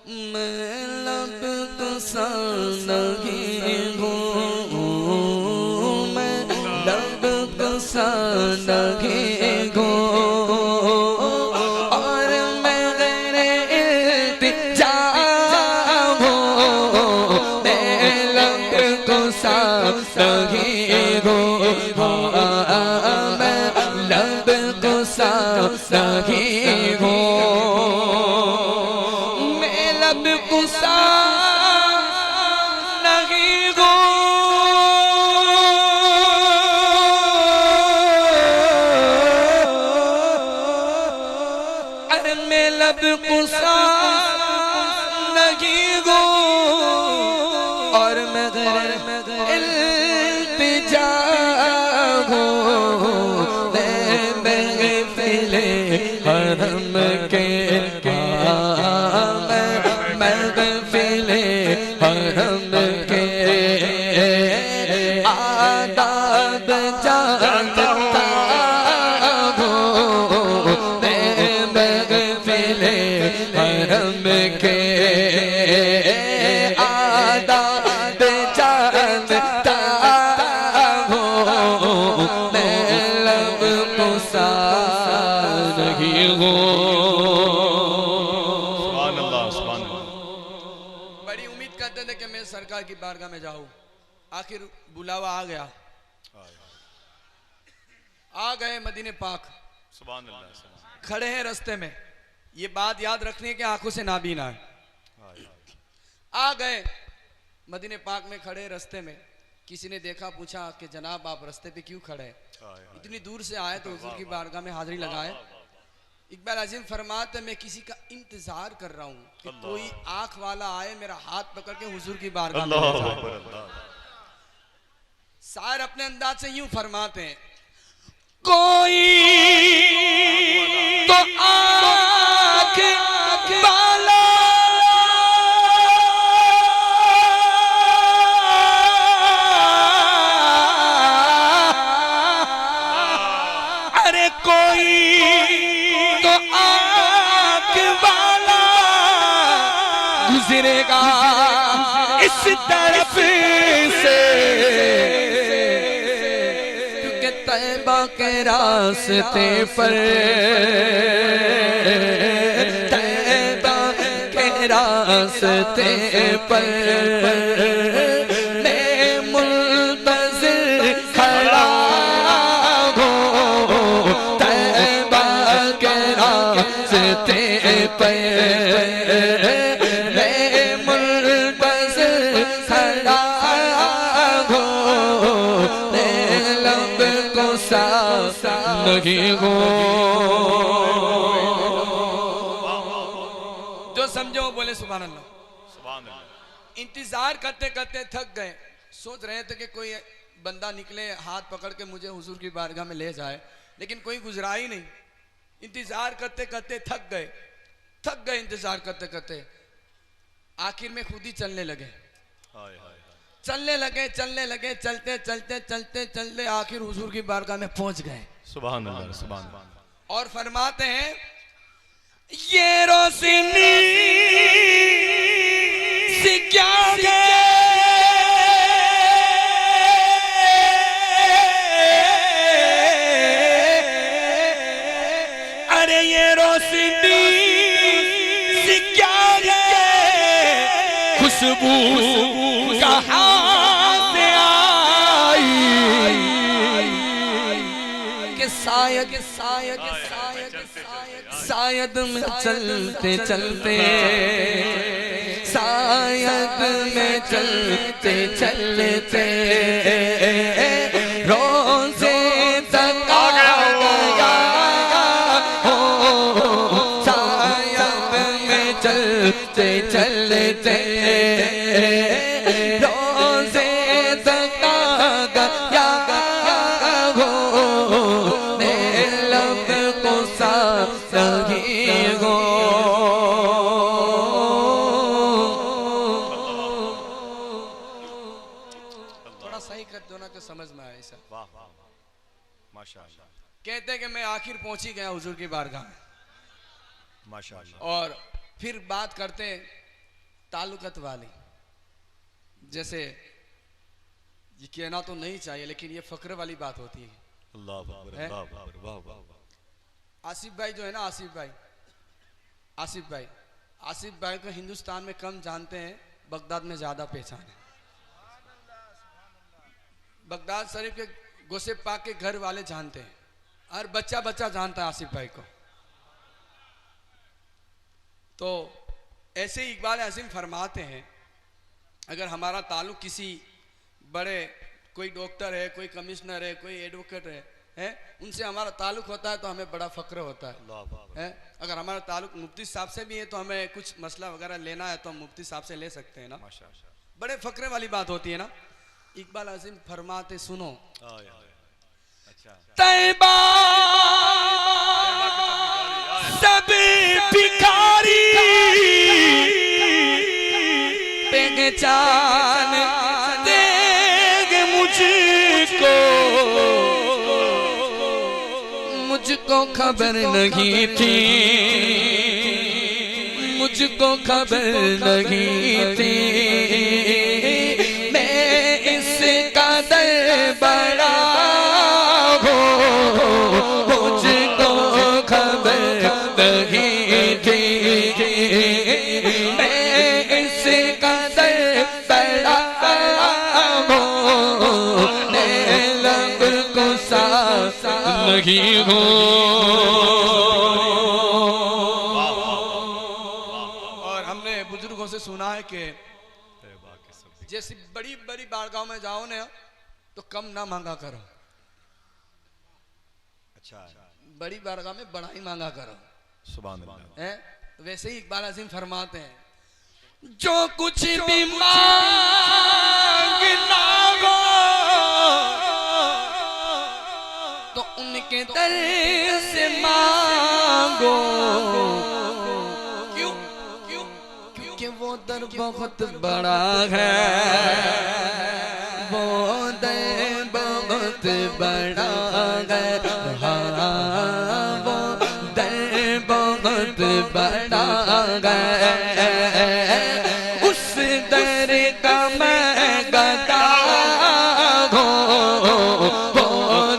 मैं लब कुसा नहीं हूँ, मैं लब कुसा नहीं हूँ, और मैं गैरे इल्तिजा हूँ, मैं लब कुसा नहीं हूँ, मैं लब कुसा नहीं हूँ, लब कुसा नहीं हो, अरे मैं लब कुसा नहीं हो, और मैं घर इल्तिजा हूँ, मैं फिले हरम के हरम के आदाब जानता हूँ, मैं महफिले हरम के आदाब जानता हूँ, मैं लब कुसा नहीं हूँ। कि मैं सरकार की बारगाह में जाऊं, आखिर बुलावा आ गया, आ गए मदीने पाक, सुभान अल्लाह, खड़े हैं रास्ते में, ये बात याद रखने के आंखों से नाबीना है, आ गए मदीने पाक में, खड़े रास्ते में, किसी ने देखा, पूछा कि जनाब आप रास्ते पे क्यों खड़े हैं, इतनी दूर से आए तो हुजूर की बारगाह में हाजिरी लगाए। इकबाल आज़म फरमाते मैं किसी का इंतजार कर रहा हूँ कि कोई आंख वाला आए मेरा हाथ पकड़ के हुजूर की बारगाह में ले जाए। शायर अपने अंदाज से यूं फरमाते हैं, कोई तो आंख वाला अरे कोई तो आंख वाला गुजरेगा इस तरफ से, क्योंकि तैबा के रास्ते पर, तैबा के रास्ते पर मैं मुंतज़िर खड़ा पे, मैं मुंतज़िर खड़ा हूँ, मैं लब कुसा नहीं हूँ। जो समझो बोले सुभान अल्लाह, सुभान अल्लाह। इंतजार करते करते थक गए, सोच रहे थे कि कोई बंदा निकले हाथ पकड़ के मुझे हुजूर की बारगाह में ले जाए, लेकिन कोई गुजरा ही नहीं। इंतजार करते करते थक गए इंतजार करते करते, आखिर में खुद ही चलने लगे, चलते चलते आखिर हुजूर की बारगाह में पहुंच गए। सुभान अल्लाह, सुभान अल्लाह। और फरमाते हैं ये रोशनी से क्या है, अरे ये रोशनी से क्या है, खुशबू कहाँ से आई, कि शायद में चलते चलते, शायद में चलते चलते रोज़े तक आ गया हो, शायद में चलते चलते रोज़े तक आ गया हो, मैं लब कुसा नहीं हो। थोड़ा सही कर दो ना तो समझ में आए सर। वाह वाह माशाअल्लाह। कहते हैं कि मैं आखिर पहुंच ही गया हुजूर की बारगाह में, माशाअल्लाह। और फिर बात करते ताल्लुकत वाली, जैसे ये कहना तो नहीं चाहिए लेकिन ये फक्र वाली बात होती है। अल्लाह अकबर, वाह वाह वाह। आसिफ भाई जो है ना, आसिफ भाई को हिंदुस्तान में कम जानते हैं, बगदाद में ज्यादा पहचान है। बगदाद शरीफ के गोसे पाक के घर वाले जानते हैं, हर बच्चा बच्चा जानता है आसिफ भाई को। तो ऐसे ही इकबाल आज़म फरमाते हैं, अगर हमारा ताल्लुक किसी बड़े, कोई डॉक्टर है, कोई कमिश्नर है, कोई एडवोकेट है, उनसे हमारा ताल्लुक होता है तो हमें बड़ा फक्र होता है। अगर हमारा ताल्लुक मुफ्ती साहब से भी है तो हमें कुछ मसला वगैरह लेना है तो हम मुफ्ती साहब से ले सकते हैं ना, बड़े फक्रे वाली बात होती है ना। इकबाल आज़म फरमाते, सुनो, तैबा सभी भिखारी पहचान देंगे मुझको खबर नहीं थी, मुझको खबर नहीं थी, मैं इस कदर बड़ा मुझको खबर नहीं थी, मैं इस कदर बड़ा लब को साथ नहीं हो। और हमने बुजुर्गों से सुना है कि जैसे बड़ी बड़ी बारगाहों में जाओ ना तो कम ना मांगा करो, अच्छा, बड़ी बारगाह में बड़ा ही मांगा करो। सुभान अल्लाह। है वैसे ही इकबाल आज़म फरमाते हैं, जो कुछ भी मांगना हो तो उनके दर से मांगो, क्यों क्यों क्योंकि वो दर बहुत बड़ा है, वो दर बहुत बड़ा है, हाँ वो दर बहुत बड़ा है, उस दर का मैं गदा हूँ, वो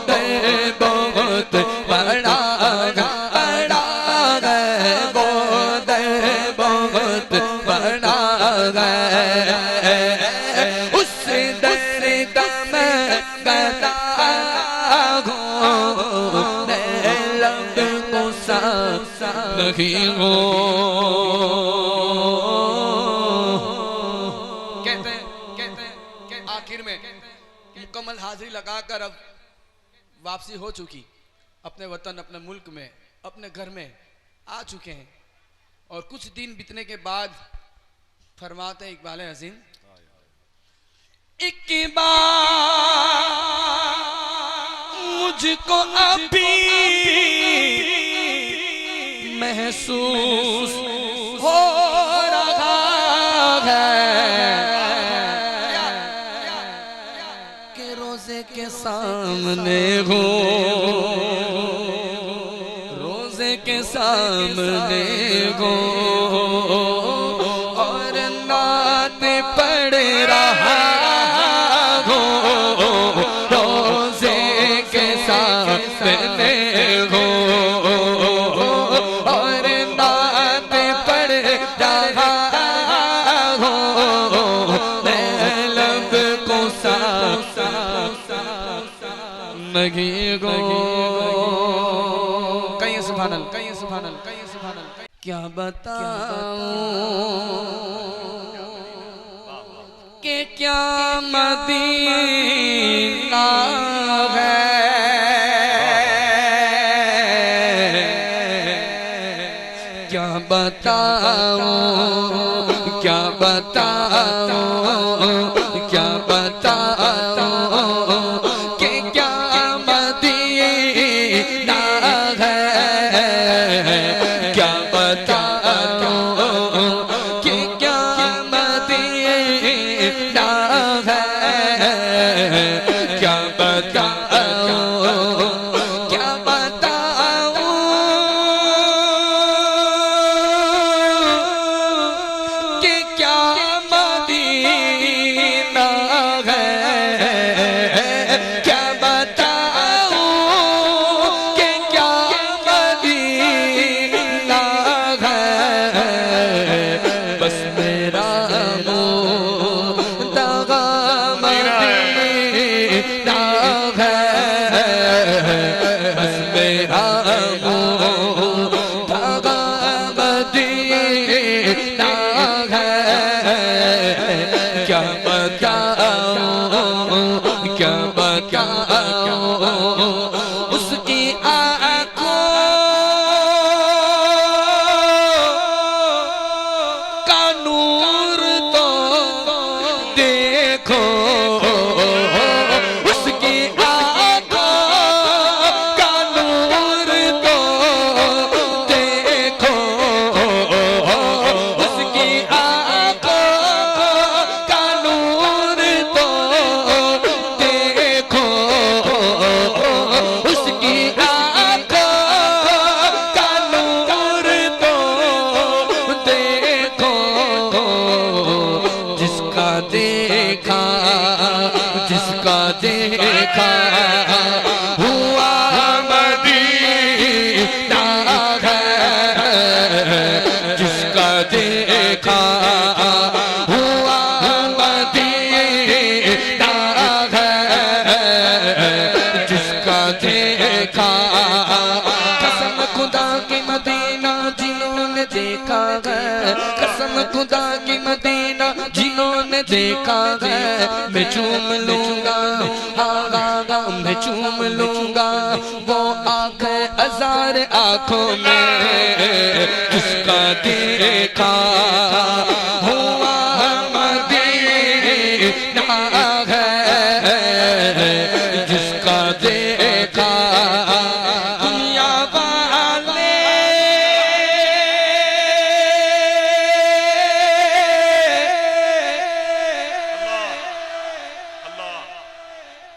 दर बहुत बड़ा है, वो दर बहुत बड़ा है, उस दर का मैं गदा हूँ, मैं लब को साथ नहीं हूँ। कहते हैं आखिर में मुकम्मल हाजिरी लगाकर अब वापसी हो चुकी, अपने वतन, अपने मुल्क में, अपने घर में आ चुके हैं। और कुछ दिन बीतने के बाद फरमाते हैं इकबाल आज़म, एक बार मुझको अभी महसूस हो रहा है कि रोजे के सामने हो, रोजे के सामने हो और नात पढ़ रहा हो, रोजे के सामने हो और नात पढ़ रहा हो, मैं लब को साथ नहीं गो। कहीं सुभानल, कहीं सुभानल, कहीं सुभानल। क्या बताऊं कि क्या मदीना है, क्या बताऊं, क्या बताऊं, क्या बताऊं कि क्या मदीना है, क्या बताऊं कि क्या मदीना है, क्या बताऊं, क्या बताऊं कि क्या मदीना है, क्या बताऊं कि क्या मदीना है। बस मेरा मुर्तज़ा मदीना है, बस मेरा मुर्तज़ा मदीना है। क्या बताऊं, क्या बताऊं उसकी आँखों का नूर तो देखो, उसकी आँखों का नूर तो देखो, उसकी आँखों का नूर तो देखो, उसकी आँखों का नूर तो देखो। जिसका देखा, जिसका देखा हुआ मदीना है, जिसका देखा हुआ मदीना है, जिसका देखा। कसम खुदा की मदीना जिन्होंने देखा है, कसम खुदा की मदीना जिन्होंने देखा है। मैं चूम लूंगा, हाँ मैं चूम लूंगा वो आंखें हजार आंखों में, जिसका देखा हुआ मदीना है, जिसका देखा। दुनिया वाले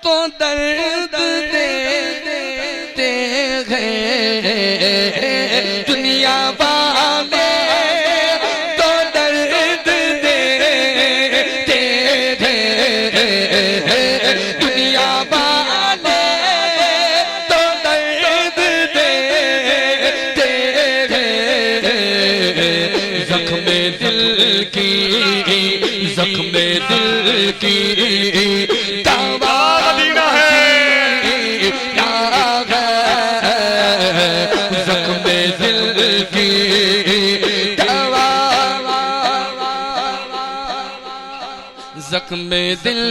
तो दर्द देते हैं, दुनिया वाले तो दर्द देते हैं, दुनिया वाले तो दर्द देते हैं। ज़ख्म दिल की, ज़ख्म दिल की दवा मदीना है, ज़ख्म दिल की दवा, ज़ख्म दिल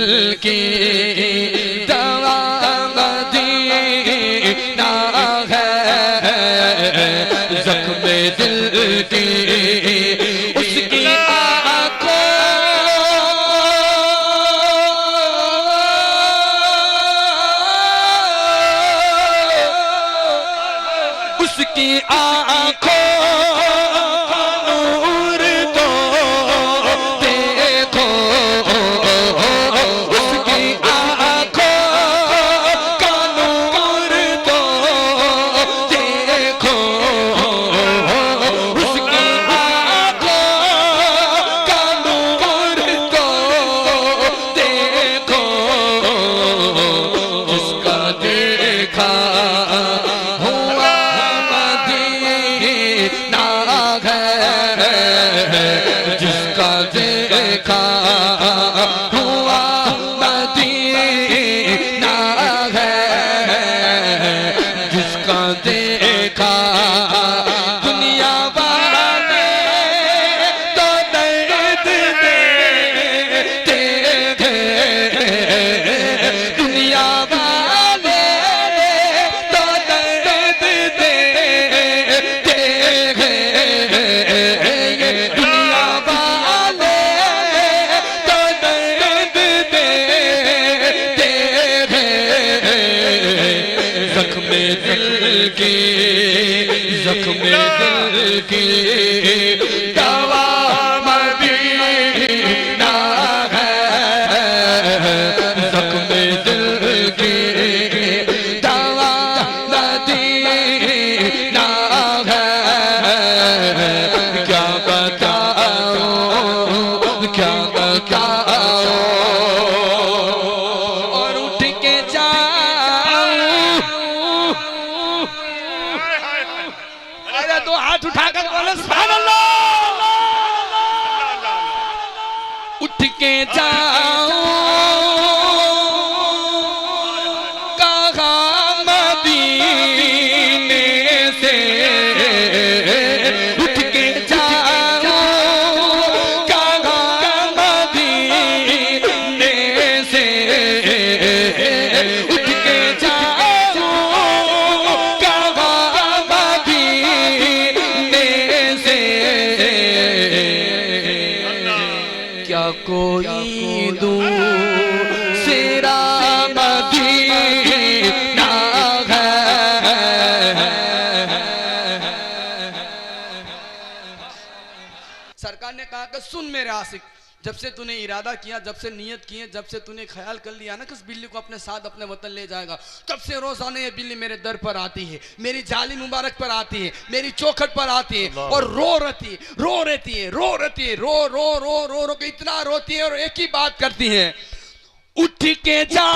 की दवा मदीना है, ज़ख्म दिल की। उसकी आँखों, उसकी आँखों का नूर तो देखो, उसकी आँखों का नूर तो देखो, उसकी आँखों का नूर तो देखो। जिसका देखा हुआ मदीना उठ के जाओ कहा मदीने से, उठ के जाओ कहा मदीने से, उठ के जाओ कहा मदीने से। क्या कोई दूसरा मदीना है? सरकार ने कहा कि सुन मेरे आशिक, जब से तूने इरादा किया, जब से नियत की है, जब से तूने ख्याल कर लिया ना कि उस बिल्ली को अपने साथ अपने वतन ले जाएगा, तब से रोजाना ये बिल्ली मेरे दर पर आती है, मेरी जाली मुबारक पर आती है, मेरी चौखट पर आती है और रो रहती है, रो रहती है, रो रहती है, रो रो रो रो रो के इतना रोती है और एक ही बात करती है, उठ के जा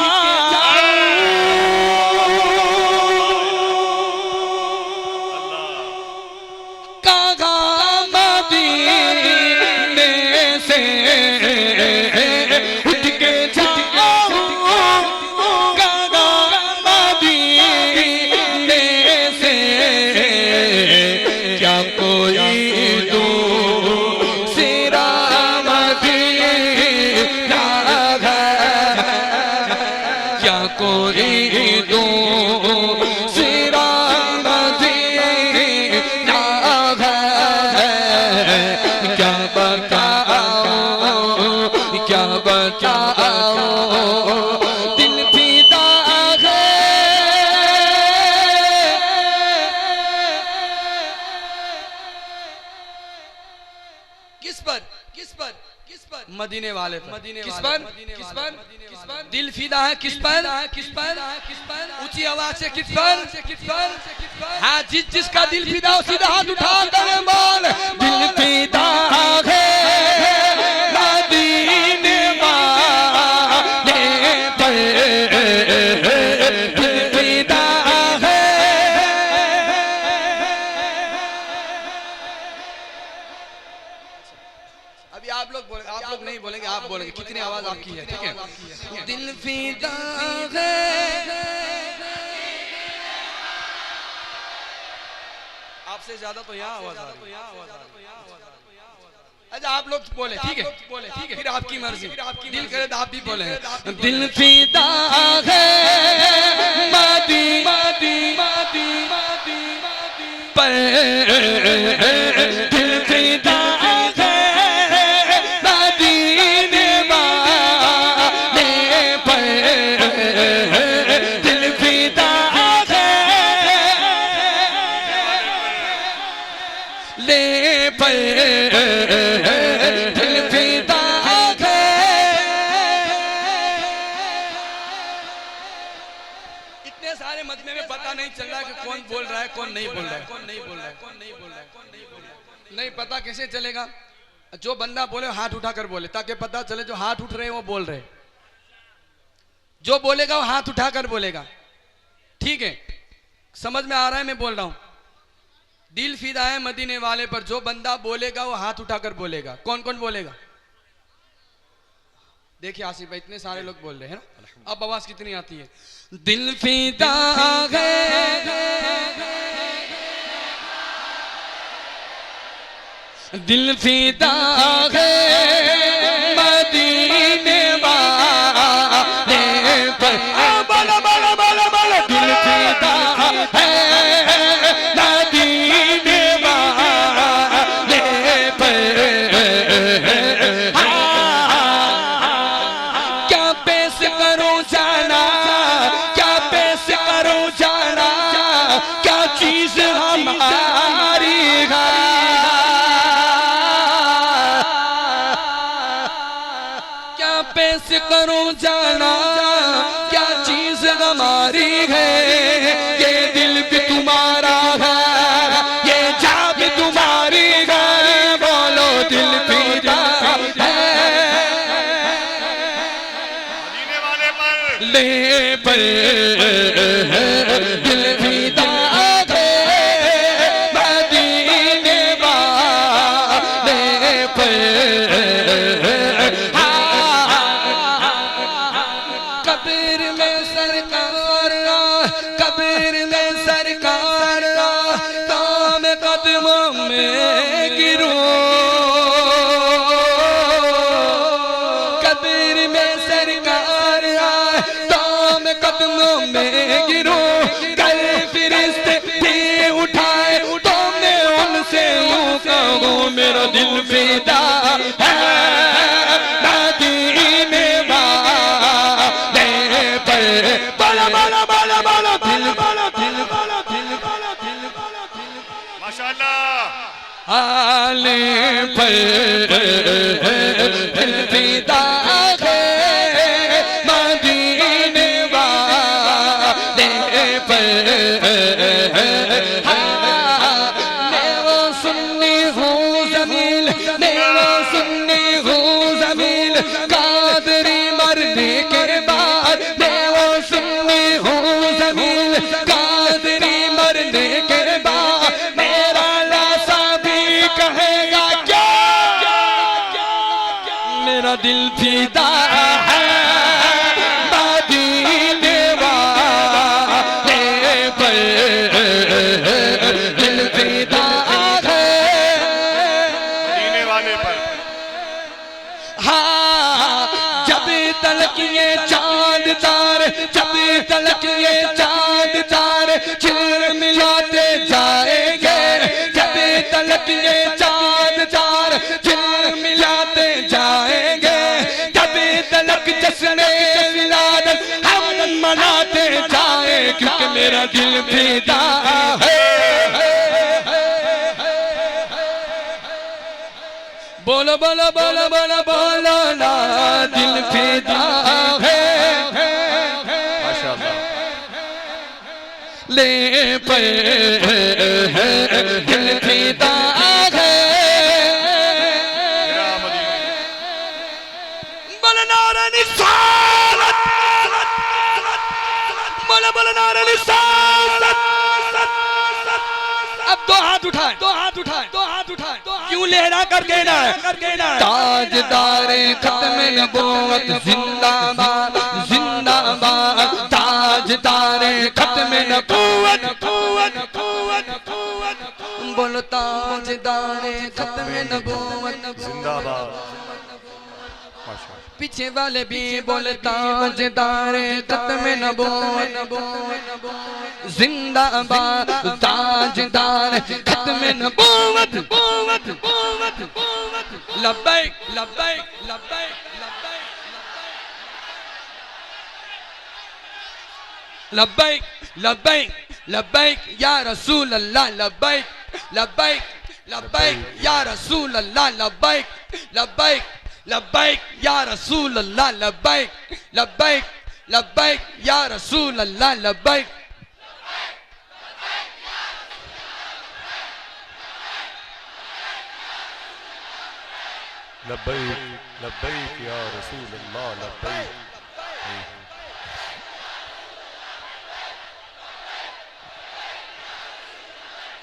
मदीने वाले पर, किस पर, किस पर, किस पर दिल फिदा है, किस पर, किस पर, किस पर, ऊंची आवाज से किस पर, किस पर, हाँ जिसका दिल फिदा हो सीधा हाथ उठा कर बोल, दिल फिदा है मदीने वाले पर, दिल फिदा है। अभी आप लोग बोले, आप लोग नहीं बोलेंगे, आप बोलेंगे, कितनी आवाज आपकी है, ठीक है? दिल फिदा है, आपसे ज्यादा तो यहाँ आवाज आ रही है। अच्छा आप लोग बोले, ठीक है, बोले, ठीक है, फिर आपकी मर्जी, दिल करे तो आप भी बोले, दिल फिदा है मदीने पर, दिल फिदा नहीं पता कैसे चलेगा? जो बंदा बोले हाथ उठाकर बोले, ताकि पता चले जो हाथ उठ रहे हैं वो बोल रहे, जो बोलेगा वो हाथ उठाकर बोलेगा, ठीक है? समझ में आ रहा है मैं बोल रहा हूं? दिल फिदा है मदीने वाले पर, जो बंदा बोलेगा वो हाथ उठाकर बोलेगा। कौन कौन बोलेगा? देखिए आसिफ भाई, इतने सारे लोग बोल रहे हैं ना, अब आवाज कितनी आती है? दिल फिदा है, दिल फिदा है मदीने वाले पर, बोलो बोलो बोलो बोलो, दिल फिदा है मदीने वाले पर, क्या पेश करूं जाना, क्या पेश करूं जाना, क्या चीज हमारी है, पेश करूं जाना, क्या चीज हमारी है, ये दिल भी तुम्हारा है, ये जान भी तुम्हारी है, बोलो दिल फिदा है मदीने वाले पर, ले पर, दिल फिदा है मदीने वाले पर, कदमों में गिरो, कल फिरिश्ते भी उठाए तो मैं उनसे यूं कहूँ मेरा दिल फिदा है मदीने वाले पर। बाला बाला बाला बाला दिल बाला दिल बाला दिल बाला दिल बाला दिल माशाअल्लाह आले पर दिल फिदा है मदीने वाले पर। मैं वो सुन्नी हूँ ज़मील, मैं वो सुन्नी हूँ ज़मील, कादरी मरने के बाद मैं वो सुन्नी हूँ ज़मील, कादरी मरने के बाद मेरा लाशा भी कहेगा क्या मेरा दिल फिदा है मदीने वाले पर। दिल फिदा है मदीने वाले पर। हाँ जब तलक ये चांद तारे, जब तलक ये चांद तारे चिर मिलाते जाएंगे, जब तलक ये चांद तारे चिर मिलाते जाएंगे, जब तलक जश्न-ए विलादत हम मनाते जाए क्योंकि मेरा दिल फिदा है। बोलो बोलो बोलो बोलो बोलो ना दिल फिदा है माशाअल्लाह ले पर दिल फिदा है। मेरा मदीने। बोलो नारा निसारत, बोलो बोलो नारा निसारत। अब दो हाथ उठाए, दो हाथ उठाए, दो हाथ उठाए, क्यों लहरा कर कहना है, ताजदारे खत्म नबूवत जिंदाबाद जिंदाबाद, ताजदारे खत्म नबूवत बोलो ताजदारे खत्म नबूवत जिंदाबाद माशाअल्लाह। पीछे वाले भी बोले ताजदारे खत्म नबूवत जिंदाबाद, ताजदारे खत्म नबूवत लब्बैक लब्बैक लब्बैक लब्बैक लब्बैक लब्बैक या रसूल अल्लाह, लब्बैक लब्बैक लब्बैक या रसूल अल्लाह, लब्बैक लब्बैक लब्बैक या रसूल अल्लाह, लब्बैक लब्बैक लब्बैक या रसूल अल्लाह, लब्बैक। लब्बैक लब्बैक या रसूल अल्लाह लब्बैक।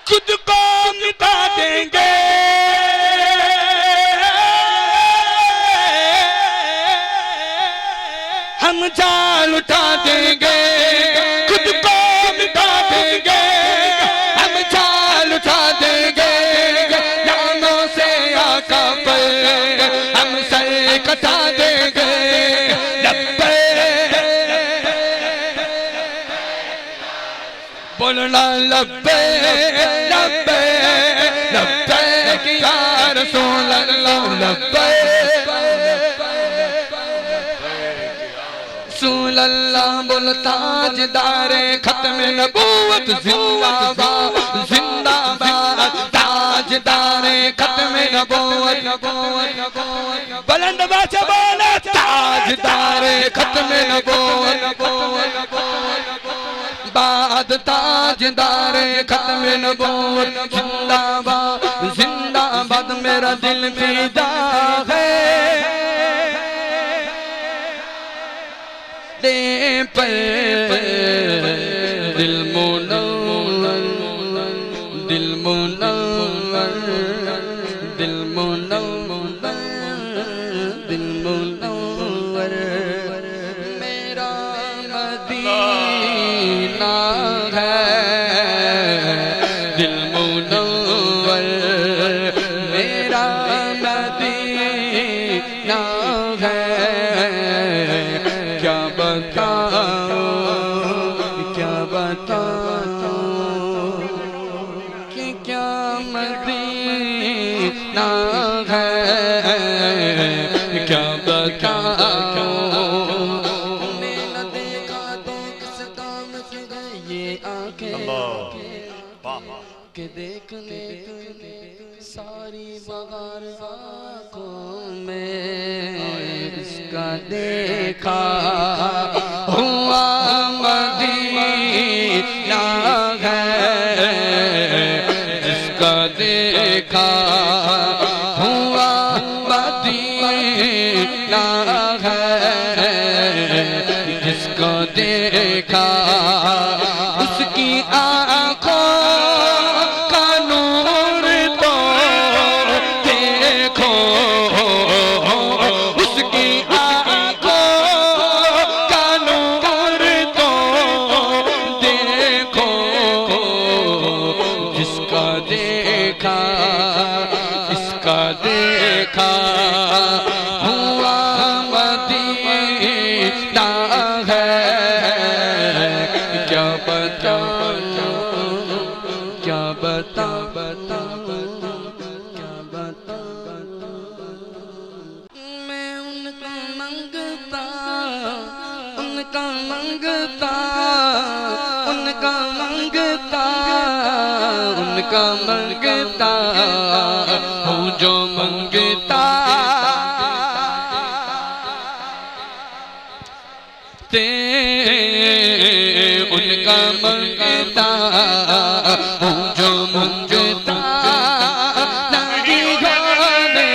खुद को मिटा देंगे हम जान उठा देंगे, खुद को मिटा देंगे हम जान उठा देंगे, नामों से आका पर हम सर कटा देंगे। बोलना लब्बैक लब्बैक लब्बैक या रसूल अल्लाह, लब्बैक रसूल अल्लाह। बोल ताजदारे खत्म नबूवत जिंदाबाद जिंदाबाद, ताजदारे खत्म नबूवत बुलंद बाचा बोला ताजदारे खत्म नबूवत बाद, ताजदारे खत्म नबूवत जिंदाबाद जिंदाबाद, मेरा दिल फिदा है दे पर दिल मुनव्वर दिल मुनव्वर दिल मुनव्वर दिल मुनव्वर मेरा मदीना है, दिल मुनव्वर मेरा मदीना है, क्या बताऊं जिसका देखा हुआ मदीना है, जिसका देखा हुआ मदीना है, जिसको देखा उसकी आँखों का नूर तो देखो, उसकी आँखों का नूर तो देखो, जिसका देखा इसका देखा हुआ मदीना है। क्या बता क्या बता बता क्या बता, मैं उनका मंगता उनका मंगता उनका मंगता उनका मंगता हूँ जो मंगता ते उनका मंगता हूँ जो मंगता नहीं होने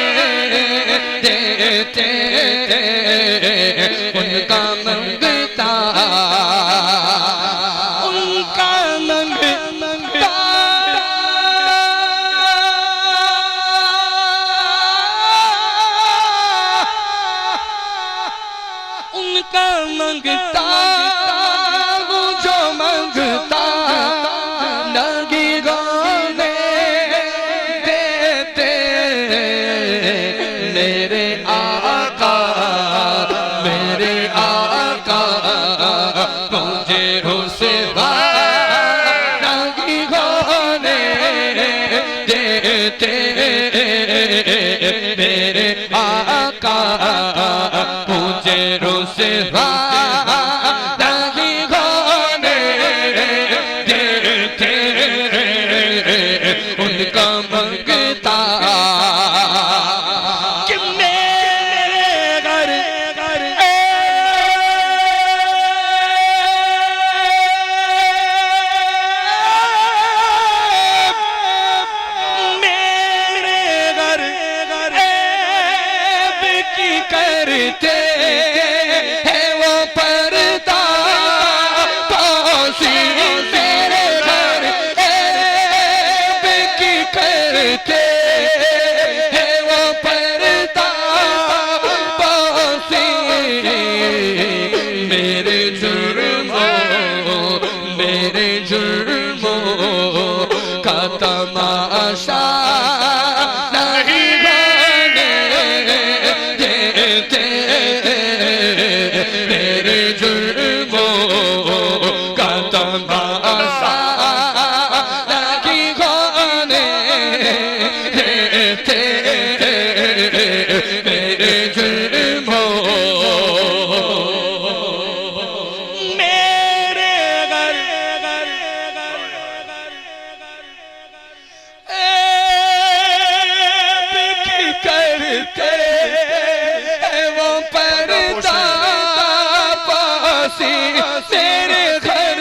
देते, उनका मंगता उनका मंगता उनका मंगता वो जो मंगता नहीं होने देते, मेरे आका मुझे हुस्से नहीं होने देते, मेरे आका मुझे हुस्से नहीं होने देते, उनका मंगता कि मेरे घर करते हैं वो पर्दा पासी, मेरे घर की करते हैं वो पर्दा पासी, मेरे जुर्मों का तमाशा नहीं होने देते, मेरे जुर्मों का तमाशा नहीं होने देते, मेरे जुर्मों मेरे घर करते वो पर्दा पासी, तेरे घर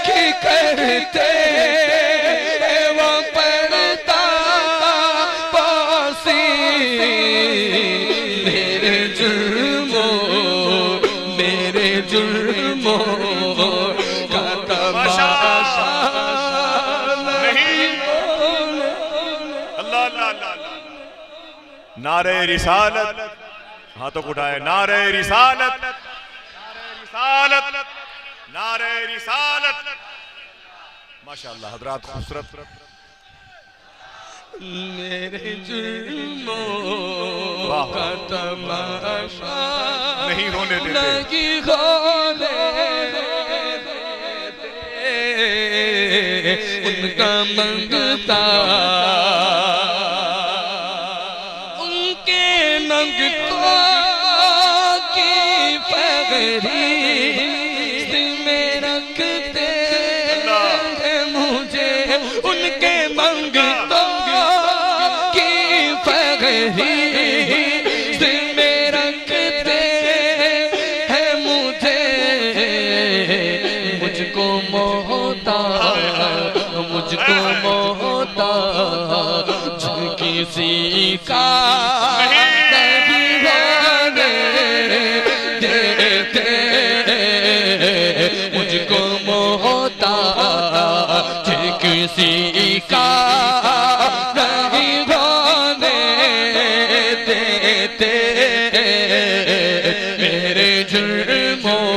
की करते वो पर्दा पासी, मेरे जुर्मों का तमाशा नहीं होने। अल्लाह अल्लाह अल्लाह। नारे रिसालत, हाथों को उठाए, नारे रिसालत, नारे रिसालत। माशाअल्लाह हजरात खूबसूरत। मेरे जुर्मों का तमाशा नहीं होने देते, नहीं होने देते, उनका मंगता उनके मंगता की पगड़ी में रखते हैं मुझे, उनके मंगता की पगड़ी में का नहीं होने देते, मुझको मोहताज किसी का नहीं होने देते, मेरे जुर्मों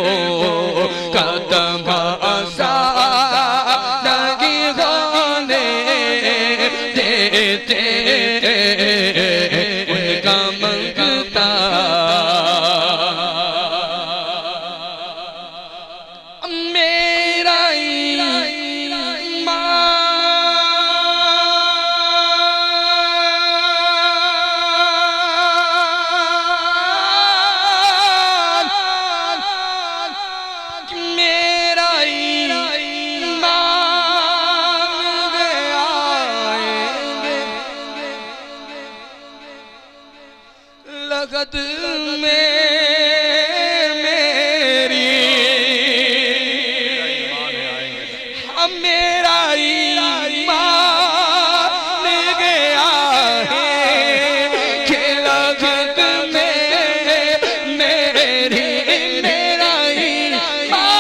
का तमाशा नहीं होने देते, उनका मंगता मेरा लगत में मेरी हम मेरा ईमान गया है कि लगत में मेरी मेरा ईमान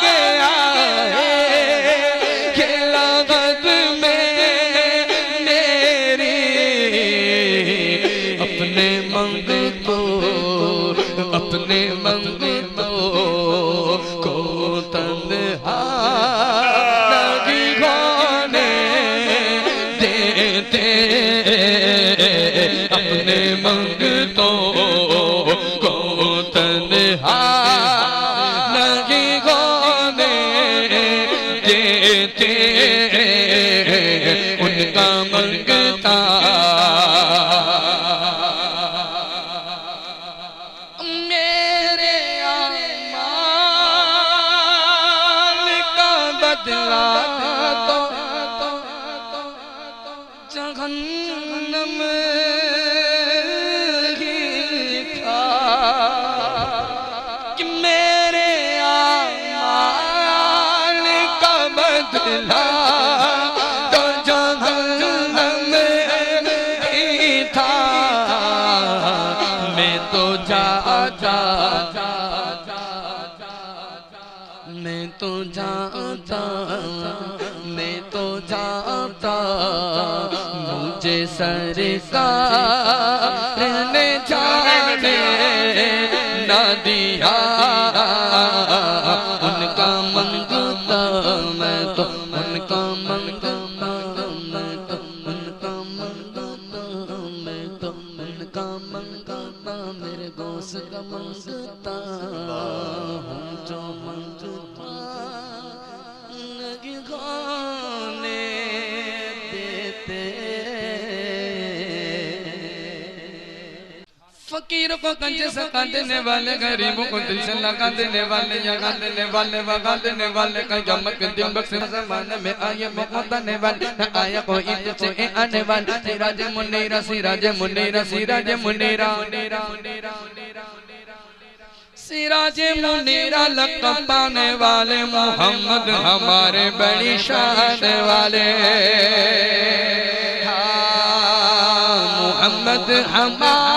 गया है कि लगत में मेरी अपने मंगतों को तन्हा नहीं होने देते, अपने मंगतों को तन्हा नहीं होने देते, उनका मंगता बदला तो जहन्नम ही था कि मेरे आमाल का बदला तो जहन्नम ही था, मैं तो जाता मुझे सरकार ने जाने न दिया, उनका मंगता मैं तो उनका मंगता मैं तो उनका मंगता मैं तो उनका मंगता मेरे गोश का मंगता हूँ जो मंगता नहीं होने देते। फकीरों को कंजे सका देने वाले, गरीबों को दिल से लगा देने वाले, जगा देने वाले, वगा देने वाले, कहीं जमक के दिन बख्श ज़माने में आए मौत आने वाले, न आया कोई तुझसे आने वाला, सिराज मुनीरा सिराज मुनीरा सिराज मुनीरा सिराज मुनीरा लक़ब पाने वाले, मोहम्मद हमारे बड़ी शान वाले, मोहम्मद हमारे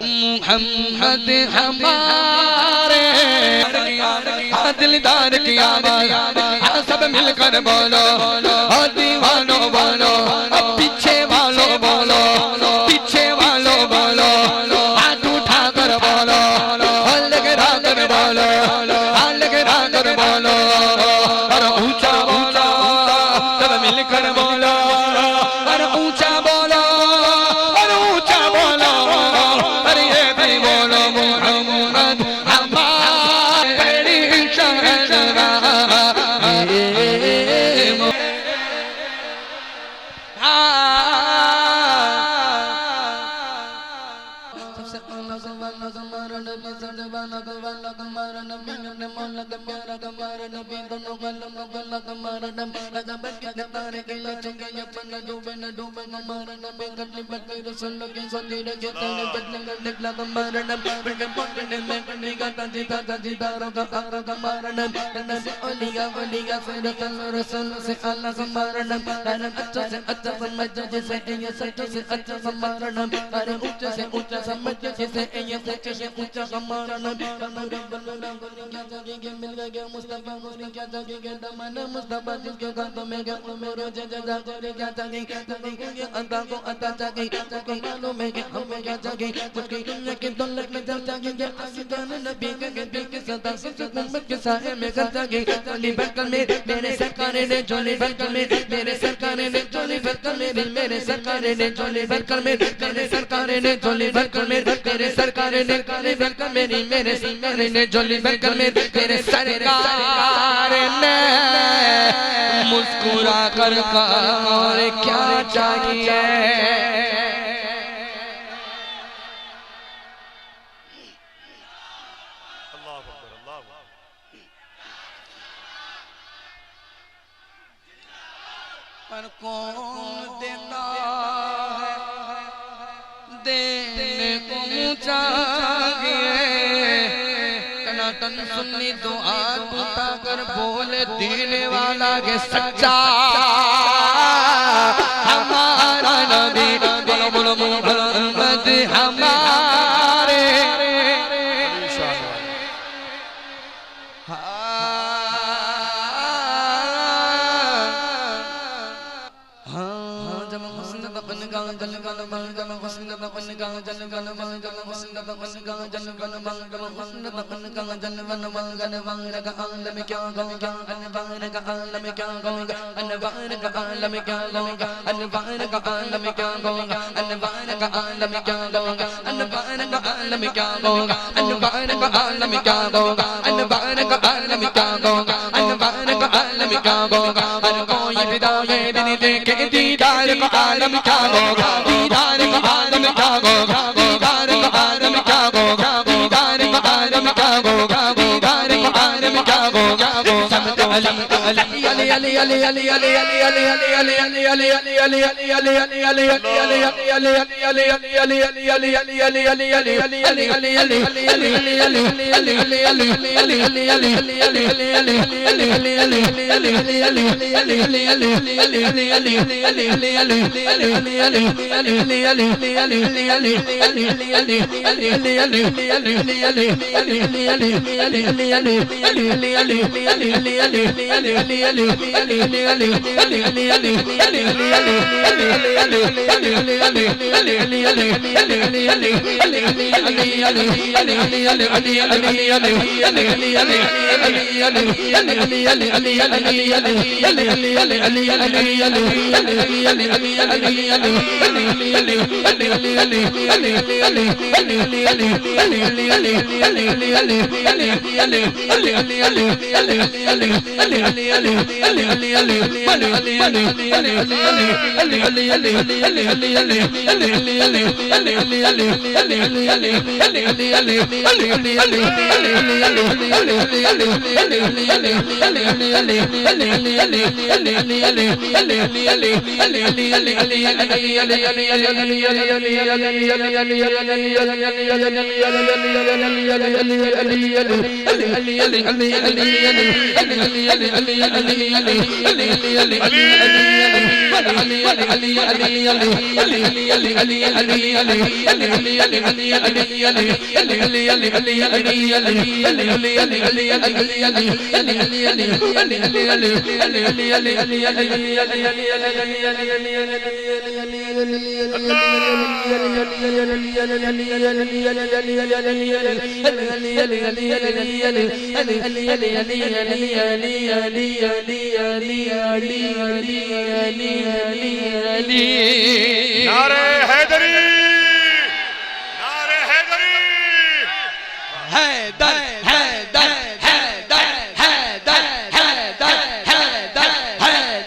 मोहम्मद हमारे दिलदार की आवाज़ सब मिलकर बोलो, दीवानों बोलो, पीछे वालों बोलो, पीछे वालों बोलो, हाथ उठा कर बोलो, लगा कर बोलो, लगा कर बोलो, और ऊंचा बोलो, सब मिलकर बोलो, और ऊंचा बोलो, और ऊंचा बोलो, अरे ये भी बोलो मोहम्मद हमारी शहंशाह। गले चंगे ये पन्ना डूबे न हमारा न बेगली बटे रसल के संदी रे के तेरे बदले निकला हमारा न बटे पकड़ने में कनी गाता जीता रोगा हमारा न से ओलिया से रसल से अल्लाह हमारा न अरे अच्छा से अच्छा समझ जैसे ये सच्चे से अच्छा हमारा न अरे ऊंचे से ऊंचा समझ जैसे ये ऊंचे से ऊंचा हमारा न हमारे बंदा क्या जागे मिल गया मुस्तफा गोरी क्या जागे दमाना मुस्तफा जिसके हाथों में क्या उम्र जजा गोरी क्या जागे ये अता को अता जागे को मालूम है कि हमें क्या जागे उसकी दुनिया के दौलत में जल जागे ये आशिकान नबी के दिल के सदा सबसे उम्मत के साए में कर जागे जोली बरकर में मेरे सरकार ने जोली बरकर में मेरे सरकार ने जोली बरकर में मेरे सरकार ने जोली बरकर में मेरे सरकार ने जोली बरकर में मेरे सरकार ने जोली बरकर मेरी मेरे सरकार ने जोली बरकर में मेरे सरकार ने मुस्कुरा कर और क्या चाहिए अल्लाह अकबर अल्लाह अकबर पर कौन देता है देने को चाहिए टन सुन्नी दुआ टूटा कर बोले देने वाला के सच्चा हमारा नबी बोलो मोहम्मद हमारे दीदार का आलम क्या होगा दीदार का आलम क्या होगा दीदार का आलम क्या होगा दीदार का आलम क्या होगा दीदार का आलम क्या होगा समझ अली अली अली अली अली अली अली अली अली अली अली अली अली अली नारे हैदरी नारे हैदरी हैदर हैदर हैदर हैदर हैदर हैदर हैदर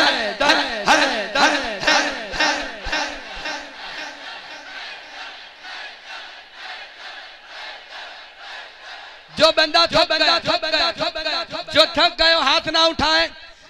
हैदर हैदर जो बंदा जो थक गए हाथ ना उठाए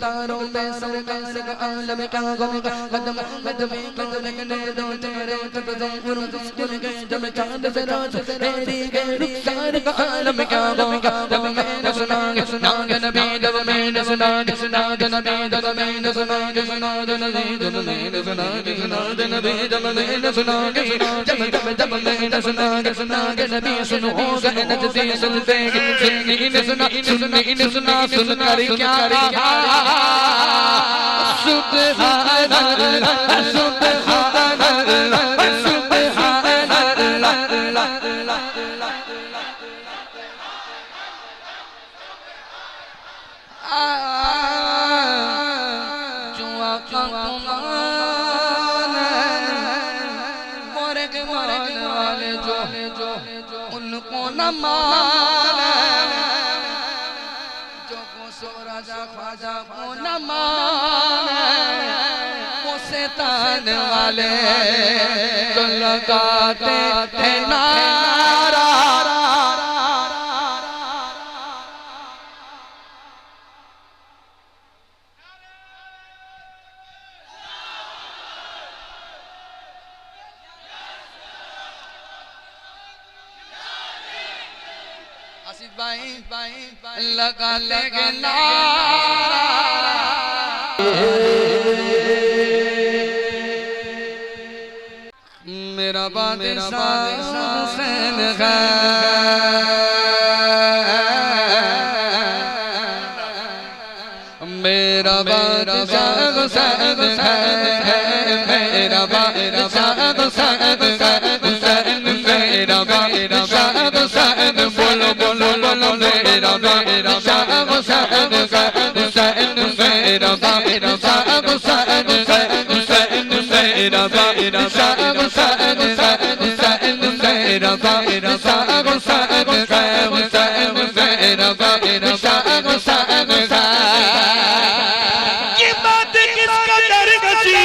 तारों पे सरकार का आलम क्या होगा कदम कदम कदम ने दो तेरे कदम मुस्कुर गए जब चांद से रोज तेरी गए रुखसार का आलम क्या होगा जब मैंने सुना नबी जब मैंने सुना नबी जब मैंने सुना नबी जब मैंने सुना नबी जब मैंने सुना जब मैंने सुना नबी सुनो गए नजदे सुनते सुना सुन कर क्या सुभान अल्लाह सुभान अल्लाह सुभान अल्लाह जुआ का कुमान मोरे के वाले जो उनको न माने राजा ख्वाजा को न माने वो शैतान वाले तो लगाते थे नारा आसिफ भाई लगा लेंगे नारा मेरा बादशाह हुसैन है मेरा बादशाह हुसैन है मेरा बादशाह हुसैन है मेरा बादशाह हुसैन बोलो बोलो बोलो मेरा बादशाह हुसैन है हुसैन मेरा बादशाह हुसैन है हुसैन मेरा बादशाह हुसैन है हुसैन मेरा बादशाह हुसैन है हुसैन मेरा बादशाह हुसैन है ये बात किस कदर गसी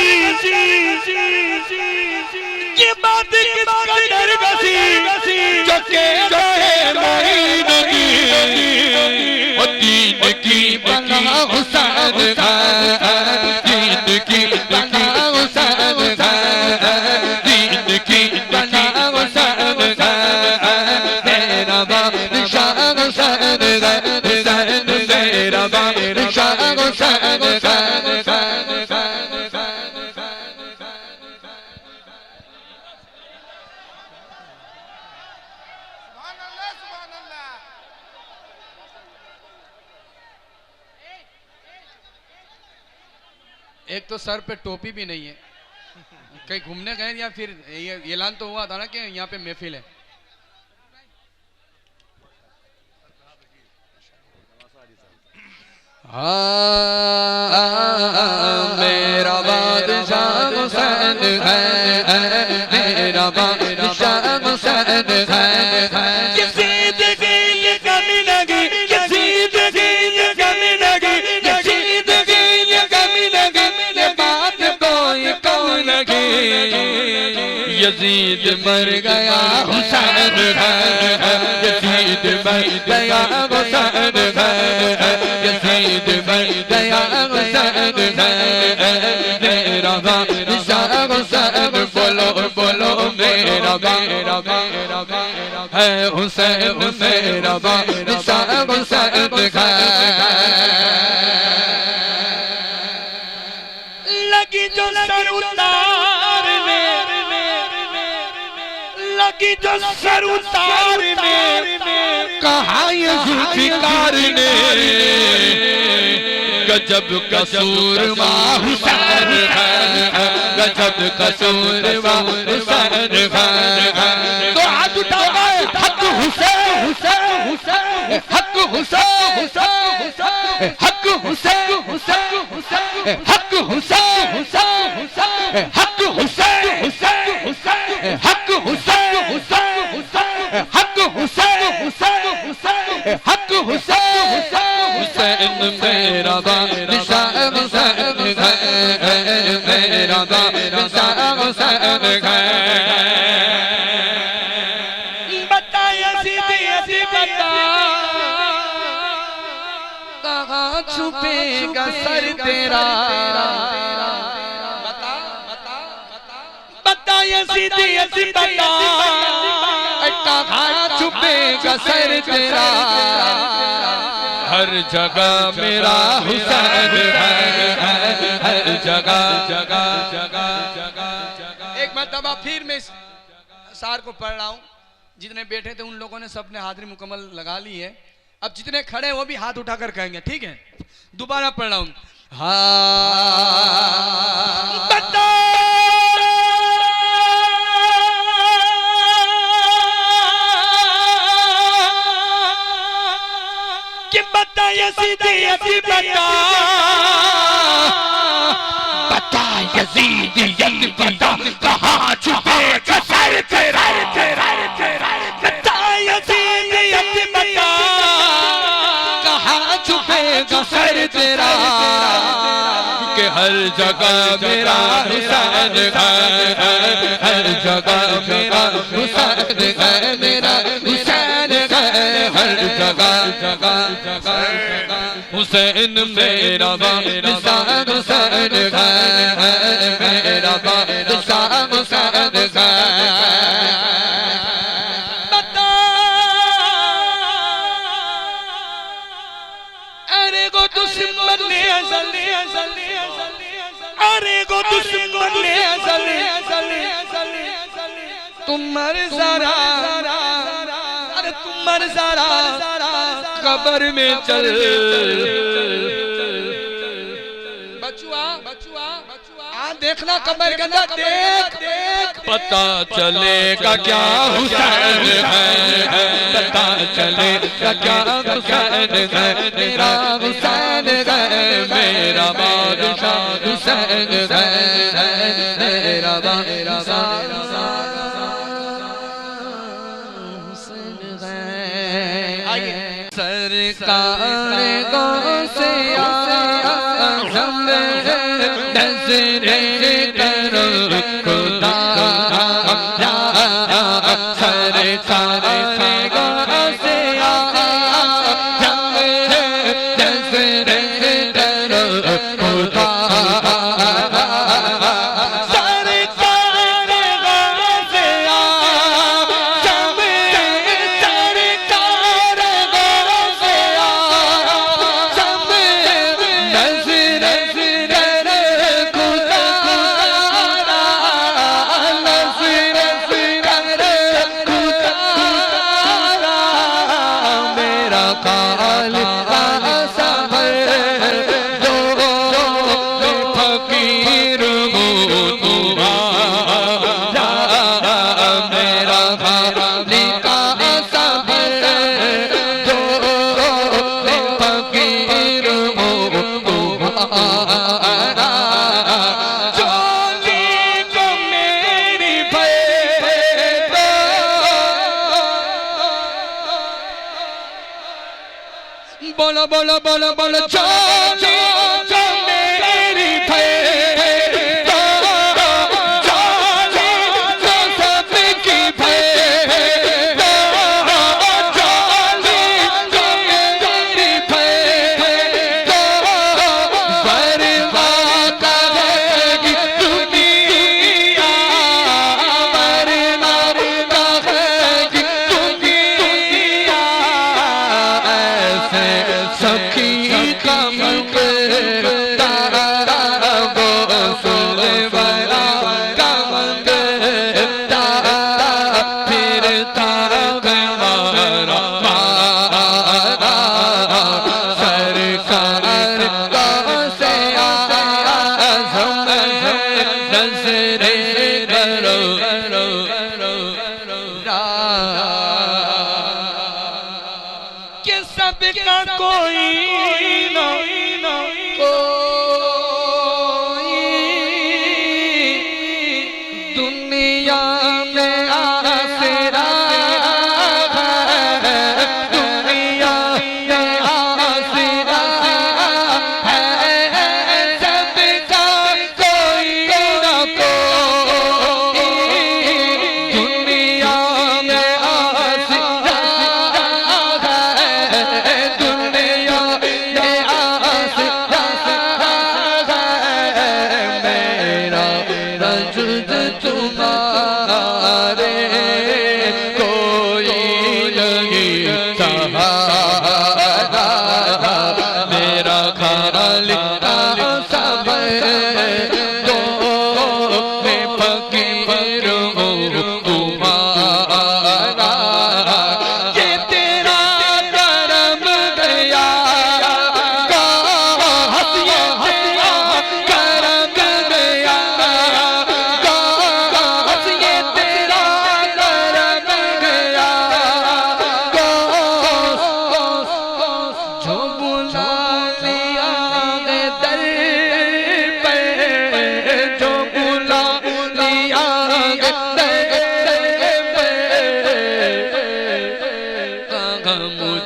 ये बात किस कदर गसी जो के गए मोइन की और दीन की बला हुसैन है दीन की बला हुसैन है दीन की बला हुसैन है मेरा बादशाह हुसैन है हुसैन मेरा बादशाह हुसैन है एक तो सर पे टोपी भी नहीं है कहीं घूमने गए या फिर ये ऐलान तो हुआ था ना कि यहाँ पे महफिल है मेरा बादशाह हुसैन है मेरा बादशाह हुसैन है किसी की कमी लगी किसी की कमी लगी किसी की कमी लगी ये बात कोई कम लगी यजीद मर गया हुसैन है यजीद मर गया हुसैन है यजीद मर गया हुसैन है मेरा बादशाह हुसैन बोलो बोलो मेरा है हुसैन मेरा बादशाह हुसैन है लगी जो सर उतारने लगी जो सर उतारने कहा ये जुल्फिकार ने गजब कसूरमा हुसैन है गजब कसूरमा हुसैन है तो हाथ उठाओ हक हुसैन हुसैन हुसैन हक हुसैन हुसैन हक हुसैन हुसैन हक हुसैन हुसैन हक हुसैन हुसैन हक हुसैन हुसैन हक हुसैन हुसैन हक हुसैन हुसैन मेरा बादशाह हुसैन है मेरा बादशाह हुसैन है छुपेगा सर तेरा, बता यज़ीद यज़ीद बता, कहाँ छुपेगा सर तेरा। हर जगह मेरा हुसैन है, हर जगह जगह जगह जगह। एक मरतबा फिर मैं इस सार को पढ़ रहा हूँ। जितने बैठे थे उन लोगों ने सबने हाजिरी मुकम्मल लगा ली है। अब जितने खड़े वो भी हाथ उठाकर कहेंगे, ठीक है? दोबारा पढ़ रहा हूँ। हाँ बता कि बता यज़ीद यज़ीद बता, बता यज़ीद यज़ीद बता, कहाँ छुपेगा सर तेरा। बता यज़ीद यज़ीद बता, कहाँ छुपेगा सर तेरा। कि हर जगह मेरा हुसैन है, हर जगह मेरा हुसैन है, मेरा हुसैन है, हर जगह जगह जगह। हुसैन मेरा बादशाह हुसैन है, मेरा बादशाह हुसैन है। अरे गो दुश्मन ने अज़ल, अरे गो दुश्मन ने अज़ल, तुम मर जरा, अरे तुम मर जरा, कब्र में चल। बचुआ बचुआ आ देखना कब्र के अंदर, देख देख पता चलेगा क्या हुसैन है, पता चलेगा क्या हुसैन है, मेरा हुसैन है, मेरा बादशाह हुसैन है, मेरा बादशाह हुसैन है। सरकार गौसे आज़म नज़रे करो खुदा, सरकार गौसे आज़म नज़रे करो खुदा, बोलो बोलो बोलो बोलो चलो चलो मेरी भैया, चलो चलो सबकी भैया, चलो चलो मेरी भैया, बर्बाद करेगी दुनिया, बर्बाद करेगी दुनिया, ऐसे सखी का मंगता वो सुने वाला का मंगता, फिरता हमारा मारा, सरकार से आज़म नज़रे करो कि सबका कोई न कोई दुनिया में आसरा है, दुनिया में आसरा है, सबका कोई न कोई दुनिया में आसरा है, दुनिया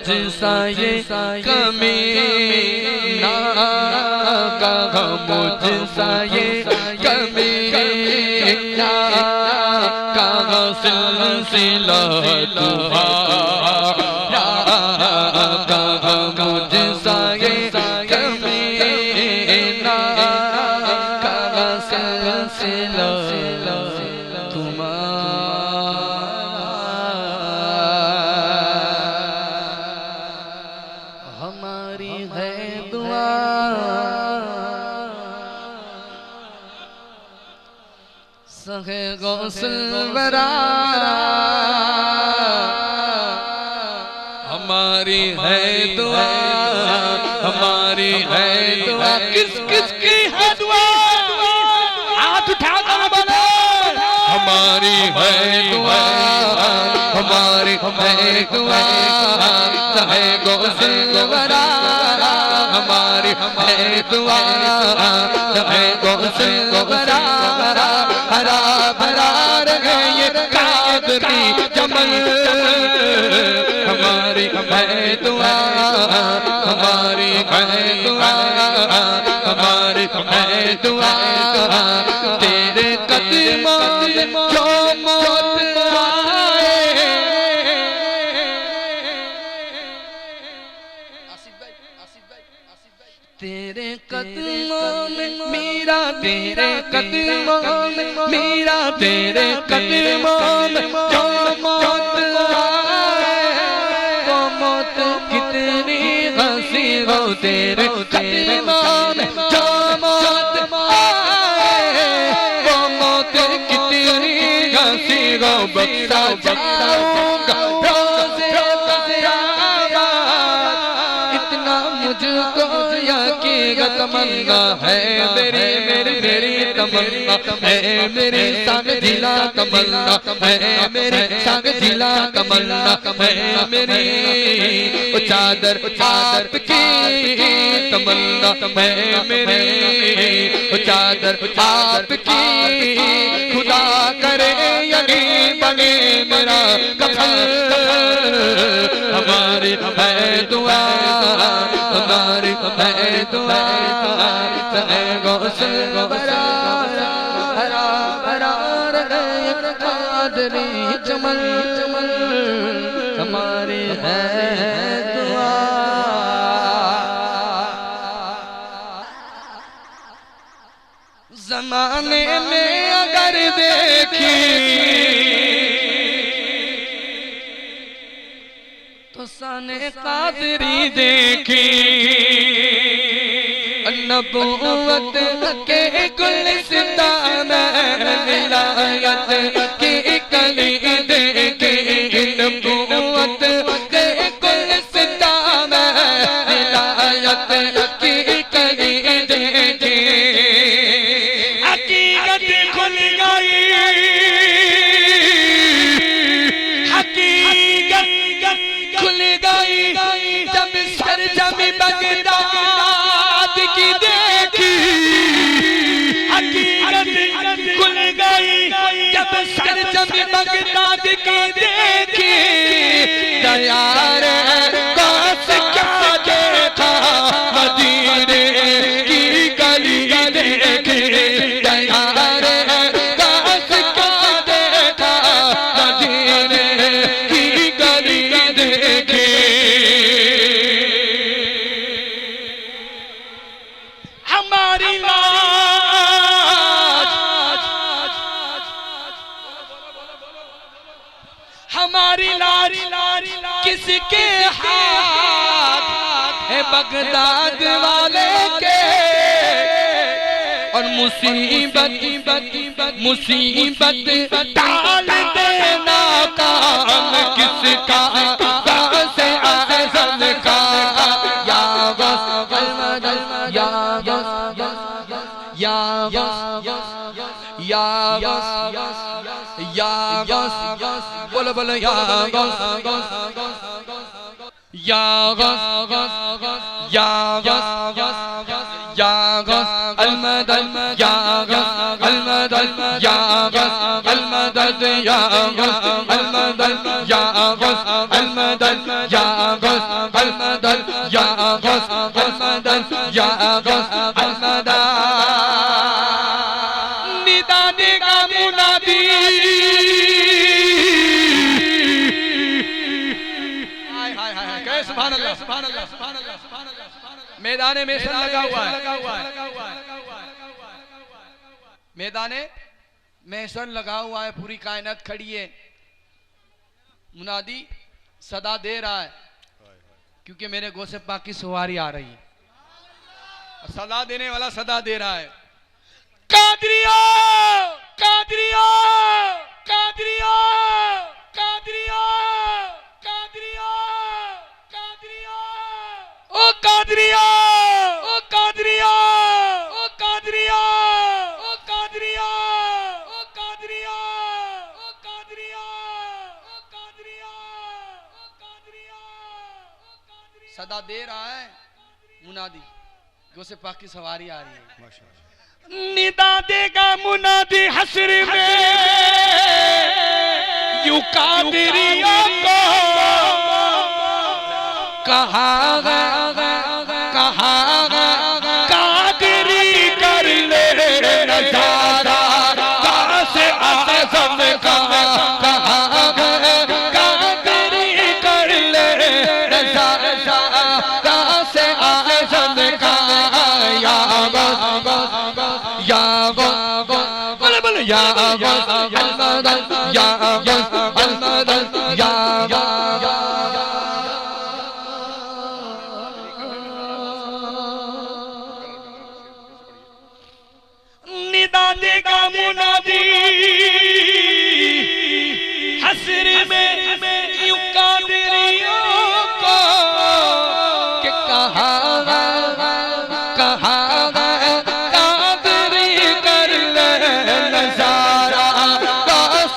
मुझसा ये कमीना, कहा मुझसा ये कमीना, कहा सिलसिला तुम्हारा, कहा मुझसा ये कमीना, कहा सिलसिला हमारी है दुआ सहे गौसल वरा, हमारी है दुआ, हमारी है दुआ। किस किस की है दुआ? हाथ उठाकर बोलो। हमारी है दुआ, हमारी है दुआ सहे गौसल वरा, हमारी है दुआ सहे गौसल वरा। हरा भरा रहे ये कादरी चमन, हमारी है दुआ, हमारी है दुआ, हमारी है दुआ। तेरे कदमों में जो मौत आए, तेरे कदमों में मेरा, तेरे कदमों में मेरा, तेरे कदमों में जो मौत आए, वो मौत कितनी हंसी हो। तेरे कदमों में जो मौत आए, वो मौत कितनी हंसी हो। बख्शा जाऊंगा रोज़े क़यामत, इतना मुझको यकीन तमन्ना है मेरी, मेरी मेरी तमन्ना है मेरी, संग जिला तमन्ना है मेरी, संग जिला तमन्ना है मेरी। ओ चादर चादर की तमन्ना है मेरी, ओ चादर आपकी खुदा करे यही बने मेरा कफन। हमारी है दुआ, हमारी है दुआ सहे गौसल वरा, हरा भरा रहे कादरी चमन, चमन हमारी है दुआ। ज़माने में अगर देखी तो साने कादरी देखी, नबूवत के गुलिस्तान विलायत की कली देखी, नबूवत के गुलिस्तान विलायत की कली देखी। हकीकत खुल गई, हकीकत खुल गई जब सरजमी बगदाद की देखी। हकीकत खुल गई जब सरजमी बगदाद की देखी। दयार काश क्या देखा मदीने की गली देखी। दयार काश क्या देखा मदीने की गली देखी। हमारी लाज, हमारी लाज किसके हाथ है? बगदाद वाले के। और मुसीबत मुसीबत टाल देना काम किसका? से आज़म का। या बस या बस या बस या बस या बस बोलो बोलो या बस या बस या बस या बस अलमदद या बस अलमदद या बस अलमदद या बस अलमदद या बस अलमदद या बस सुभान अल्लाह सुभान अल्लाह। मैदाने में सन लगा हुआ है, मैदाने में सन लगा हुआ है, पूरी कायनात खड़ी है। मुनादी सदा दे रहा है क्योंकि मेरे गौसे पाक की सवारी आ रही है। सदा देने वाला सदा दे रहा है। कादरिया कादरिया कादरिया कादरिया कादरिया कादरिया ओ कादरिया ओ कादरिया ओ कादरिया ओ कादरिया ओ कादरिया ओ कादरिया ओ कादरिया ओ कादरिया। सदा दे रहा है मुनादी, गौसे पाक की सवारी आ रही है। निदा देगा मुनादी हश्र में यूं कादरियों को कहा कादरी कर ले नजारा से आज़म का, कादरी कर ले नजारा से आज़म का। या बोले बोले या निदा देगा मुनादी हश्र में यूं कादरियों को कि कहा कादरी कर ले नजारा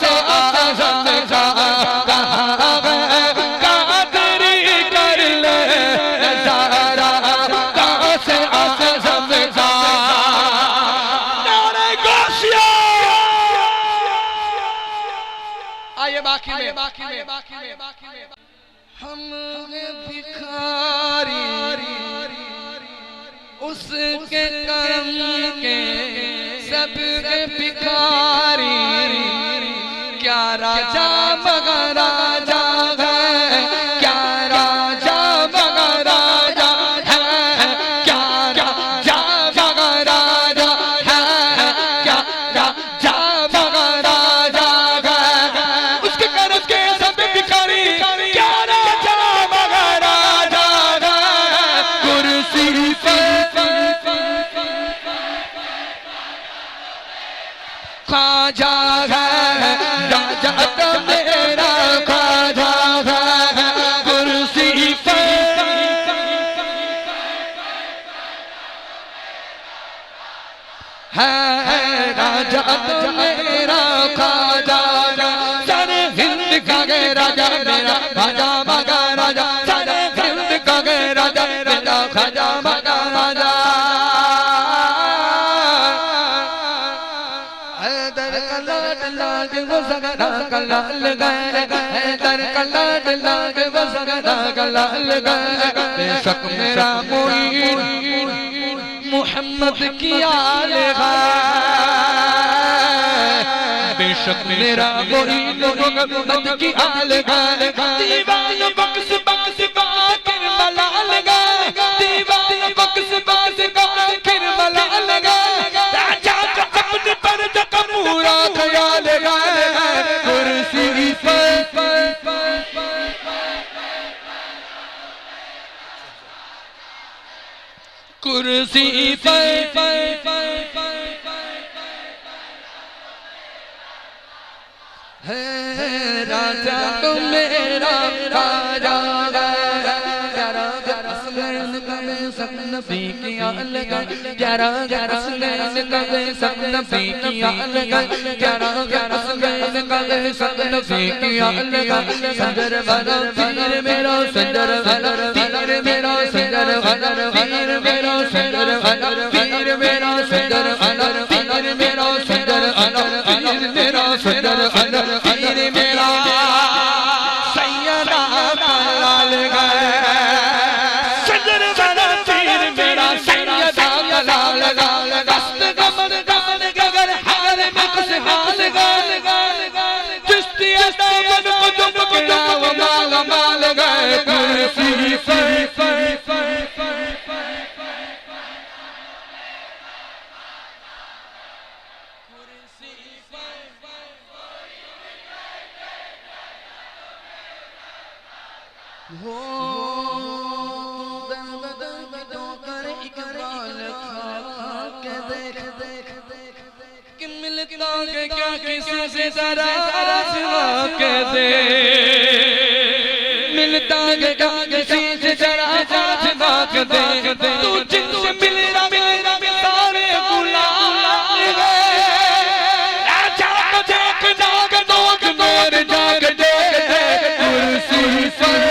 से आज़म का, कादरी कर ले नजारा से आज़म का। आइए बाकी में हम भिखारी उसके करम के सब भिखारी, क्या राजा मगर राजा है, क्या राजा मगर राजा है, क्या राजा मगर राजा है, क्या राजा मगर राजा है। उसके करम के सब भिखारी, क्या राजा मगर राजा है। कुर्सी ख्वाजा है, राजा तो मेरा ख्वाजा है। कुर्सी है राजा तो मेरा ख्वाजा, सारे हिंद का राजा मेरा ख्वाजा मगा राजा, सारे हिंद का राजा मेरा ख्वाजा मगा राजा। कलाल गए दर कलाट लाग बसगदा कलाल गए। बेशक मेरा मुईन मुहम्मद की आल है, बेशक मेरा मुईन मुहम्मद की आल है। दीवान बख्श बख्श बाकिर मलाल गए, दीवान बख्श बख्श बाकिर मलाल गए। राजा का अपने पर जग पूरा ख्याल गए। कुर्सी कुर्सी है राजा तो मेरा राजा, नबी की आल गए, ग्यारह कबे सब नबी की आल गए, ग्यारह कबे सब नबी की आल गए। संजर वाला पीर मेरा, संजर वाला पीर मेरा, संजर वाला पीर मेरा, संजर वाला पीर मेरा, संजर वाला पीर मेरा, संजर वाला पीर मेरा, संजर वाला पीर मेरा। सैयदा लाल गए, संजर वाला पीर मेरा, सैयदा लाल गए। दस्त गमन गमन गगर हाल में कुछ हाल गए, चिश्ती दामन को तुम माल माल गए। कुर्सी हो कर इकबाल खा के देख कि मिलता के क्या किसी से जरा आजमा के दे, मिलता के क्या किसी से जरा आजमा के दे, तू जिससे मिल रहा सारे गुलाम जाग जाग जाग दोग मेरे जाग दे कुर्सी पर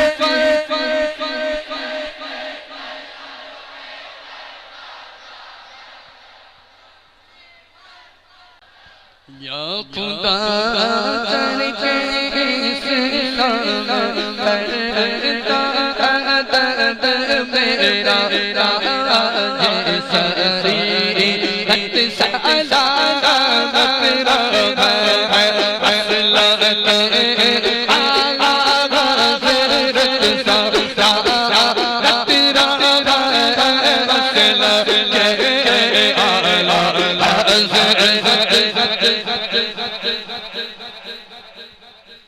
या खुदा करके करता मेरा सरी रत साला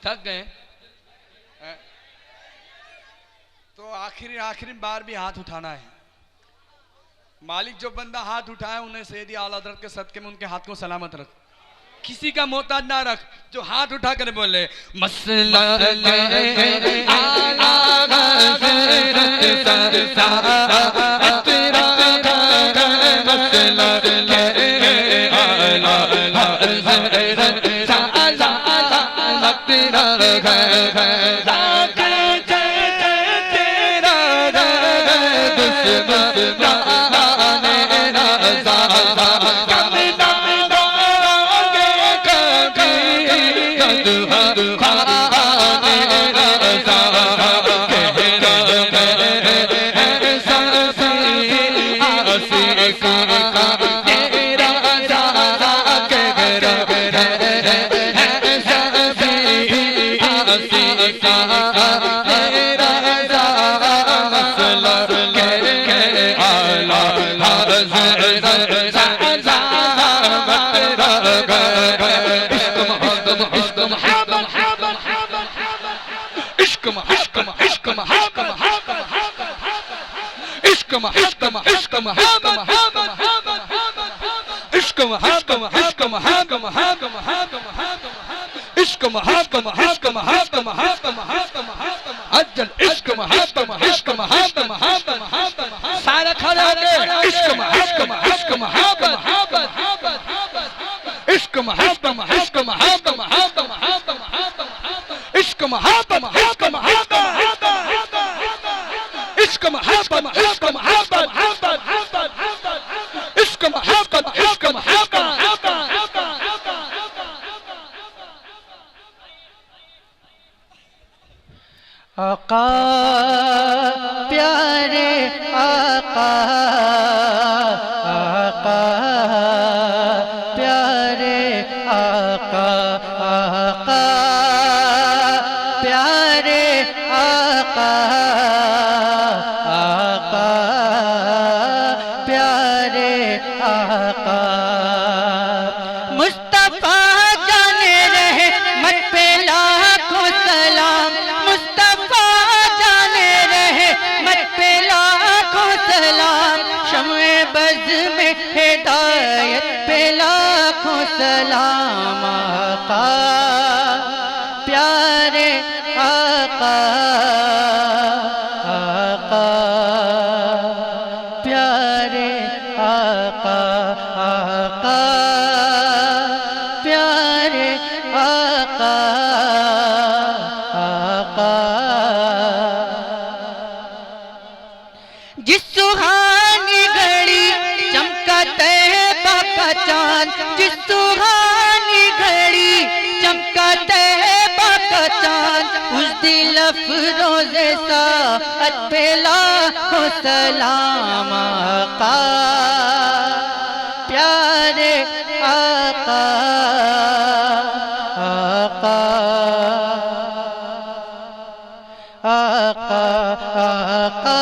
थक गए तो आखिरी बार भी हाथ उठाना है। मालिक जो बंदा हाथ उठाए उन्हें सैयदी आला हज़रत के सदके में उनके हाथ को सलामत रख, किसी का मोहताज ना रख। जो हाथ उठा कर बोले मसला सारा खड़ा आका प्यारे आका आका प्यारे आका आका प्यारे आका आका प्यारे आका मुस्तफा जाने रहे मत पे लाखों सलाम, मुस्तफा जाने रहे मत पे लाखों सलाम, शम्ए बज़ में हिदायत पे लाखों सलाम। आका प्यारे आका आका प्यारे आका आका प्यारे आका आका जिस सुहानी घड़ी चमका तैबा का चांद, जिस सुहानी घड़ी चमका तैबा का चांद, उस दिल अफरोज़े साअत पे लाखों सलाम। आका प्यारे आका आका आका आका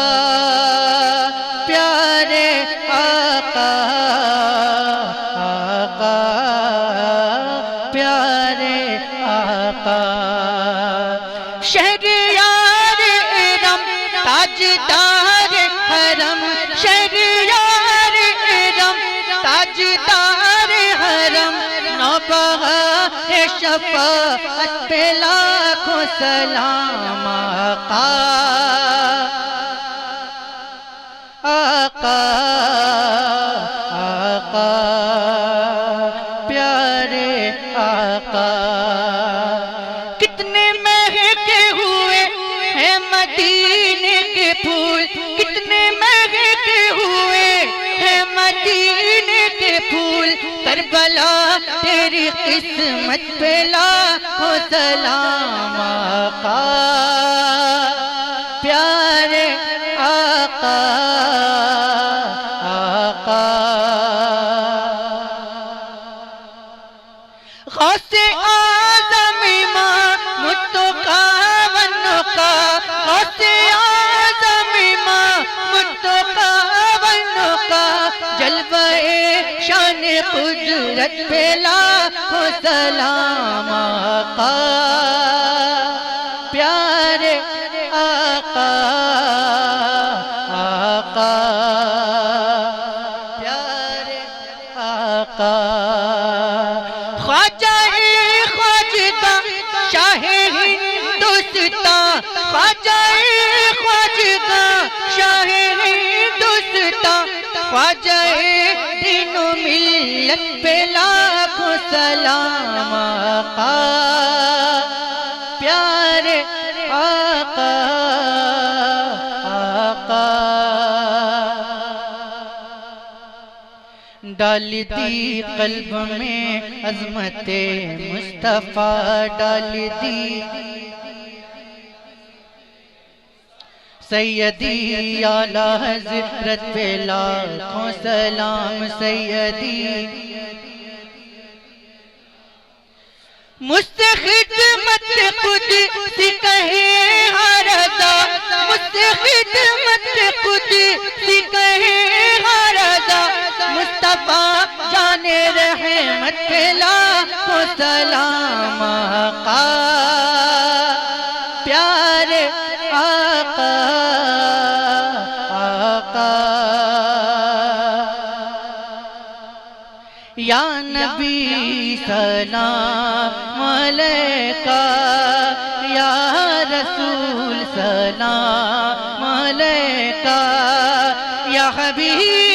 प्यारे आका आका प्यारे आका शहरियार शफाअत पे लाखों सलाम आका आका आका प्यारे आका। कितने महके हुए हैं मदीने के फूल, कितने महके हुए हैं मदीने के फूल। करबला तेरी किस्मत पे लाखों सलाम आका प्यारे आका आका। गौसे आज़म इमाम मुत्तक़ावन का, गौसे आज़म इमाम मुत्तक़ावन का जलवे शान कुदरत पे लाखों सलाम आका प्यारे आका आका प्यारे आका। ख्वाजा ख्वाजगा शाहे हिंदुस्तान, ख्वाजा ख्वाजगा शाहे हिंदुस्तान, ख्वाजा दीनो मिल्लत पे लाखों सलाम आका प्यारे आका आका। डाल दी कल्ब में अज़मते मुस्तफ़ा, डाल दी सैयदी आला हज़रत पे लाखों सलाम सैयदी। मुझसे खिदमत खुद सी कहे हर अदा, मुझसे खिदमत खुद सी कहे हर अदा। मुस्तफा जाने रहमत पे लाखों सलाम आका प्यारे आका आका। या नबी सलाम अलैका, या रसूल सलाम अलैका, या हबीब